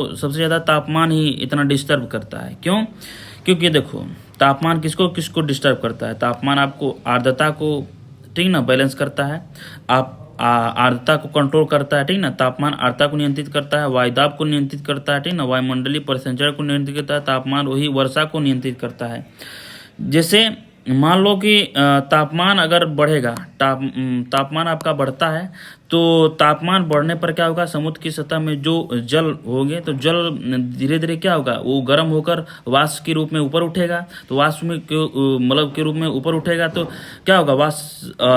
तो सबसे ज़्यादा तापमान ही इतना डिस्टर्ब करता है। क्यों? क्योंकि देखो, तापमान किसको किसको डिस्टर्ब करता है? तापमान आपको आर्द्रता को, ठीक ना, बैलेंस करता है। आप आर्द्रता को कंट्रोल करता है, ठीक ना। तापमान आर्द्रता को नियंत्रित करता है, वायुदाब को नियंत्रित करता है, ठीक ना। वायुमंडलीय परिसंचरण को नियंत्रित करता है। तापमान वही वर्षा को नियंत्रित करता है। जैसे मान लो कि तापमान अगर बढ़ेगा, तापमान आपका बढ़ता है, तो तापमान बढ़ने पर क्या होगा? समुद्र की सतह में जो जल होंगे, तो जल धीरे धीरे क्या होगा? वो गर्म होकर वाष्प के रूप में ऊपर उठेगा। तो वाष्प में मतलब के रूप में ऊपर उठेगा तो क्या होगा?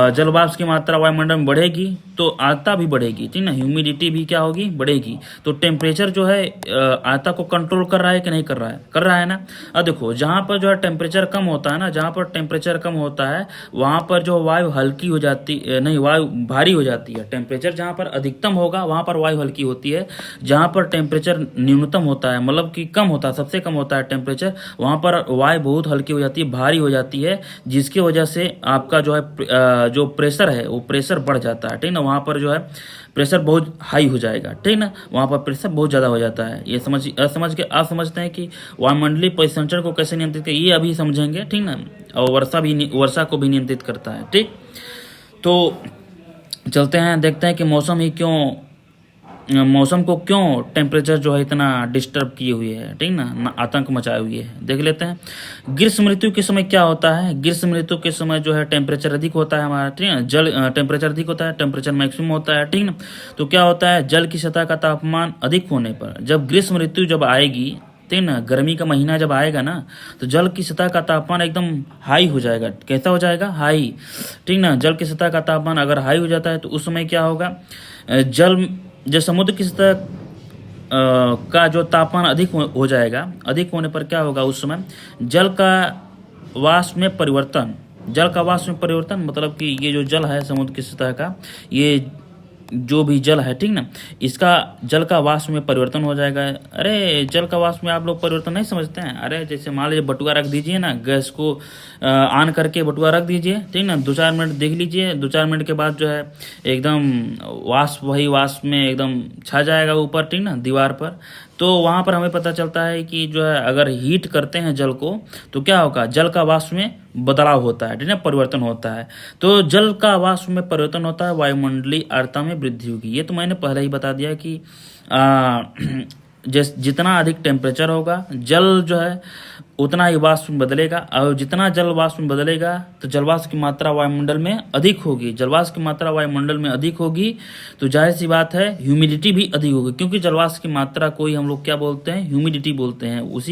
जल वाष्प की मात्रा वायुमंडल में बढ़ेगी तो आर्द्रता भी बढ़ेगी, ठीक ना। ह्यूमिडिटी भी क्या होगी? बढ़ेगी। तो टेम्परेचर जो है आर्द्रता को कंट्रोल कर रहा है कि नहीं कर रहा है? कर रहा है ना। अब देखो, जहाँ पर जो है टेम्परेचर कम होता है ना, जहाँ पर टेम्परेचर कम होता है वहाँ पर जो वायु हल्की हो जाती नहीं, वायु भारी हो जाती है। टेम्परेचर जहाँ पर अधिकतम होगा वहाँ पर वायु हल्की होती है। जहाँ पर टेम्परेचर न्यूनतम होता है, मतलब कि कम होता है, सबसे कम होता है टेम्परेचर, वहाँ पर वायु बहुत हल्की हो जाती है, भारी हो जाती है, जिसकी वजह से आपका जो है जो प्रेशर है वो प्रेशर बढ़ जाता है, ठीक ना। वहाँ पर जो है प्रेशर बहुत हाई हो जाएगा, ठीक ना। वहाँ पर प्रेशर बहुत ज़्यादा हो जाता है। ये समझ के आप समझते हैं कि वायुमंडलीय परिसंचरण को कैसे नियंत्रित करें, ये अभी समझेंगे, ठीक ना। और वर्षा को भी नियंत्रित करता है, ठीक। तो चलते हैं, देखते हैं कि मौसम को क्यों टेम्परेचर जो है इतना डिस्टर्ब किए हुए है, ठीक ना, आतंक मचाए हुए है। देख लेते हैं ग्रीष्म ऋतु के समय क्या होता है। ग्रीष्म ऋतु के समय जो है टेम्परेचर अधिक होता है हमारा, ठीक है। टेम्परेचर अधिक होता है, टेम्परेचर मैक्सिमम होता है, ठीक ना। तो क्या होता है? जल की सतह का तापमान अधिक होने पर, जब ग्रीष्म ऋतु जब आएगी, ठीक ना, गर्मी का महीना जब आएगा ना, तो जल की सतह का तापमान एकदम हाई हो जाएगा। कैसा हो जाएगा? हाई, ठीक ना। जल की सतह का तापमान अगर हाई हो जाता है तो उस समय क्या होगा? जो समुद्र की सतह का जो तापमान अधिक हो जाएगा, अधिक होने पर क्या होगा? उस समय जल का वाष्प में परिवर्तन मतलब कि ये जो जल है समुद्र की सतह का, ये जो भी जल है, ठीक ना, इसका जल का वाष्प में परिवर्तन हो जाएगा। अरे जल का वाष्प में आप लोग परिवर्तन नहीं समझते हैं? अरे जैसे मान लीजिए बटुआ रख दीजिए ना, गैस को ऑन करके बटुआ रख दीजिए, ठीक ना। 2-4 मिनट देख लीजिए, 2-4 मिनट के बाद जो है एकदम वही वाष्प में एकदम छा जाएगा ऊपर, ठीक ना, दीवार पर। तो वहाँ पर हमें पता चलता है कि जो है अगर हीट करते हैं जल को तो क्या होगा? जल का वाष्प में बदलाव होता है, ठीक है, परिवर्तन होता है। तो जल का वाष्प में परिवर्तन होता है, वायुमंडलीय आर्द्रता में वृद्धि होगी। ये तो मैंने पहले ही बता दिया कि जितना अधिक टेम्परेचर होगा, जल जो है उतना ही वाष्प में बदलेगा, और जितना जल वाष्प में बदलेगा तो जलवाष्प की मात्रा वायुमंडल में अधिक होगी। जलवाष्प की मात्रा वायुमंडल में अधिक होगी तो जाहिर सी बात है ह्यूमिडिटी भी अधिक होगी, क्योंकि जलवाष्प की मात्रा को ही हम लोग क्या बोलते हैं? ह्यूमिडिटी बोलते हैं। उसी को